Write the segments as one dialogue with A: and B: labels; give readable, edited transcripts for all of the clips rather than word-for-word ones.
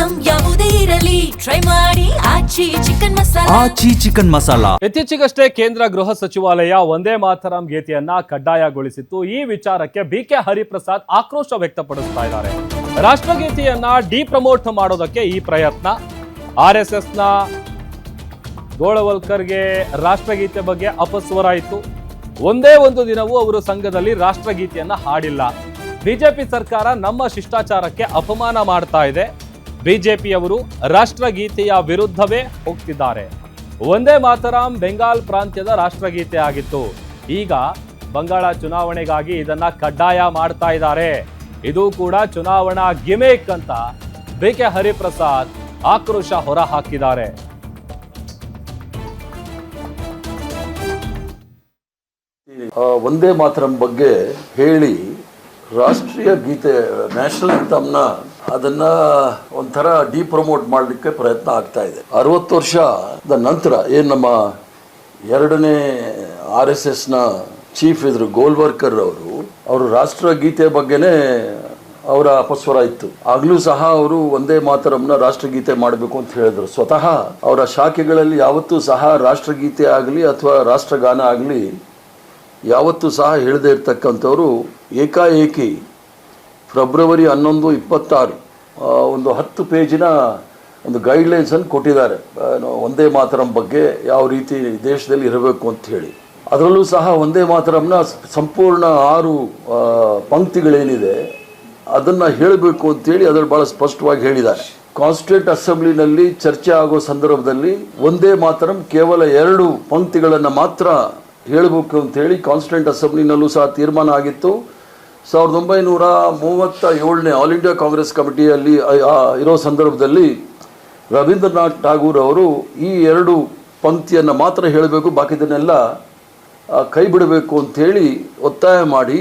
A: Item ಯಾವುದೇ ಇರಲಿ try ಮಾಡಿ ಆಚಿ ಚಿಕನ್ ಮಸಾಲಾ.
B: ಆಚಿ ಚಿಕನ್ ಮಸಾಲಾ.
C: ಇತ್ತೀಚೆಗಷ್ಟೇ ಕೇಂದ್ರ ಗೃಹ ಸಚಿವಾಲಯ ವಂದೇ ಮಾತರಂ ಗೀತೆಯನ್ನ ಕಡ್ಡಾಯಗೊಳಿಸಿತ್ತು. ಈ ವಿಚಾರಕ್ಕೆ ಬಿಕೆ ಹರಿಪ್ರಸಾದ್ ಆಕ್ರೋಶ ವ್ಯಕ್ತಪಡಿಸ್ತಾ ಇದ್ದಾರೆ. ರಾಷ್ಟ್ರಗೀತೆಯನ್ನ ಡಿಪ್ರಮೋಟ್ ಮಾಡೋದಕ್ಕೆ ಈ ಪ್ರಯತ್ನ. RSS ನ ಗೋಳವಲ್ಕರ್ಗೆ ರಾಷ್ಟ್ರಗೀತೆ ಬಗ್ಗೆ ಅಪಸ್ವರ ಇತ್ತು. ಒಂದೇ ಒಂದು ದಿನವೂ ಅವರು ಸಂಘದಲ್ಲಿ ರಾಷ್ಟ್ರಗೀತೆಯನ್ನ ಹಾಡಿಲ್ಲ. ಬಿಜೆಪಿ ಸರ್ಕಾರ ನಮ್ಮ ಶಿಷ್ಟಾಚಾರಕ್ಕೆ ಅಪಮಾನ ಮಾಡ್ತಾ ಇದೆ. ಬಿಜೆಪಿಯವರು ರಾಷ್ಟ್ರಗೀತೆಯ ವಿರುದ್ಧವೇ ಹೋಗ್ತಿದ್ದಾರೆ. ವಂದೇ ಮಾತರಂ ಬೆಂಗಾಲ್ ಪ್ರಾಂತ್ಯದ ರಾಷ್ಟ್ರಗೀತೆ ಆಗಿತ್ತು. ಈಗ ಬಂಗಾಳ ಚುನಾವಣೆಗಾಗಿ ಇದನ್ನ ಕಡ್ಡಾಯ ಮಾಡ್ತಾ ಇದ್ದಾರೆ. ಇದು ಕೂಡ ಚುನಾವಣಾ ಗಿಮಿಕ್ ಅಂತ ಬಿಕೆ ಹರಿಪ್ರಸಾದ್ ಆಕ್ರೋಶ ಹೊರ ಹಾಕಿದ್ದಾರೆ.
D: ವಂದೇ ಮಾತರಂ ಬಗ್ಗೆ ಹೇಳಿ ರಾಷ್ಟ್ರೀಯ ಗೀತೆ ನ್ಯಾಷನಲ್ ಆಂಥಮ್ನ ಅದನ್ನ ಒಂಥರ ಡಿಪ್ರಮೋಟ್ ಮಾಡಲಿಕ್ಕೆ ಪ್ರಯತ್ನ ಆಗ್ತಾ ಇದೆ. 60 ವರ್ಷದ ನಂತರ ಏನು ನಮ್ಮ ಎರಡನೇ RSSನ ಚೀಫ್ ಇದ್ರು ಗೋಲ್ವರ್ಕರ್ ಅವರು ರಾಷ್ಟ್ರಗೀತೆ ಬಗ್ಗೆನೇ ಅವರ ಅಪಸ್ವರ ಇತ್ತು. ಆಗ್ಲೂ ಸಹ ಅವರು ವಂದೇ ಮಾತರಂನ ರಾಷ್ಟ್ರಗೀತೆ ಮಾಡಬೇಕು ಅಂತ ಹೇಳಿದ್ರು. ಸ್ವತಃ ಅವರ ಶಾಖೆಗಳಲ್ಲಿ ಯಾವತ್ತೂ ಸಹ ರಾಷ್ಟ್ರಗೀತೆ ಆಗಲಿ ಅಥವಾ ರಾಷ್ಟ್ರಗಾನ ಆಗಲಿ ಯಾವತ್ತೂ ಸಹ ಹೇಳದೇ ಇರ್ತಕ್ಕಂಥವ್ರು ಏಕಾಏಕಿ ಫೆಬ್ರವರಿ 11, 26 ಒಂದು 10 ಪೇಜಿನ ಒಂದು ಗೈಡ್ಲೈನ್ಸನ್ನು ಕೊಟ್ಟಿದ್ದಾರೆ ವಂದೇ ಮಾತರಂ ಬಗ್ಗೆ ಯಾವ ರೀತಿ ದೇಶದಲ್ಲಿ ಇರಬೇಕು ಅಂತ ಹೇಳಿ. ಅದರಲ್ಲೂ ಸಹ ವಂದೇ ಮಾತರಂನ ಸಂಪೂರ್ಣ 6 ಪಂಕ್ತಿಗಳೇನಿದೆ ಅದನ್ನು ಹೇಳಬೇಕು ಅಂತೇಳಿ ಅದರಲ್ಲಿ ಭಾಳ ಸ್ಪಷ್ಟವಾಗಿ ಹೇಳಿದ್ದಾರೆ. ಕಾನ್ಸ್ಟಿಟ್ಯೂಂಟ್ ಅಸೆಂಬ್ಲಿನಲ್ಲಿ ಚರ್ಚೆ ಆಗೋ ಸಂದರ್ಭದಲ್ಲಿ ವಂದೇ ಮಾತರಂ ಕೇವಲ 2 ಪಂಕ್ತಿಗಳನ್ನು ಮಾತ್ರ ಹೇಳಬೇಕು ಅಂತೇಳಿ ಕಾನ್ಸ್ಟಿಟ್ಯೂಂಟ್ ಅಸೆಂಬ್ಲಿನಲ್ಲೂ ಸಹ ತೀರ್ಮಾನ ಆಗಿತ್ತು. 1937ನೇ ಆಲ್ ಇಂಡಿಯಾ ಕಾಂಗ್ರೆಸ್ ಕಮಿಟಿಯಲ್ಲಿ ಇರೋ ಸಂದರ್ಭದಲ್ಲಿ ರವೀಂದ್ರನಾಥ್ ಠಾಗೂರ್ ಅವರು ಈ 2 ಪಂಕ್ತಿಯನ್ನು ಮಾತ್ರ ಹೇಳಬೇಕು, ಬಾಕಿದನ್ನೆಲ್ಲ ಕೈ ಬಿಡಬೇಕು ಅಂಥೇಳಿ ಒತ್ತಾಯ ಮಾಡಿ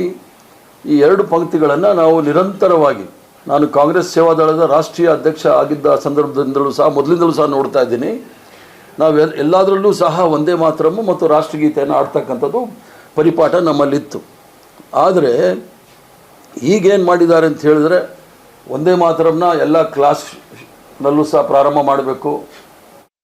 D: ಈ 2 ಪಂಕ್ತಿಗಳನ್ನು ನಾವು ನಿರಂತರವಾಗಿ, ನಾನು ಕಾಂಗ್ರೆಸ್ ಸೇವಾದಳದ ರಾಷ್ಟ್ರೀಯ ಅಧ್ಯಕ್ಷ ಆಗಿದ್ದ ಸಂದರ್ಭದಿಂದಲೂ ಸಹ ಮೊದಲಿಂದಲೂ ಸಹ ನೋಡ್ತಾ ಇದ್ದೀನಿ. ನಾವು ಎಲ್ಲದರಲ್ಲೂ ಸಹ ವಂದೇ ಮಾತರಂ ಮತ್ತು ರಾಷ್ಟ್ರಗೀತೆಯನ್ನು ಆಡ್ತಕ್ಕಂಥದ್ದು ಪರಿಪಾಠ ನಮ್ಮಲ್ಲಿತ್ತು. ಆದರೆ ಈಗೇನು ಮಾಡಿದ್ದಾರೆ ಅಂತ ಹೇಳಿದ್ರೆ ವಂದೇ ಮಾತರಂನ ಎಲ್ಲ ಕ್ಲಾಸ್ನಲ್ಲೂ ಸಹ ಪ್ರಾರಂಭ ಮಾಡಬೇಕು,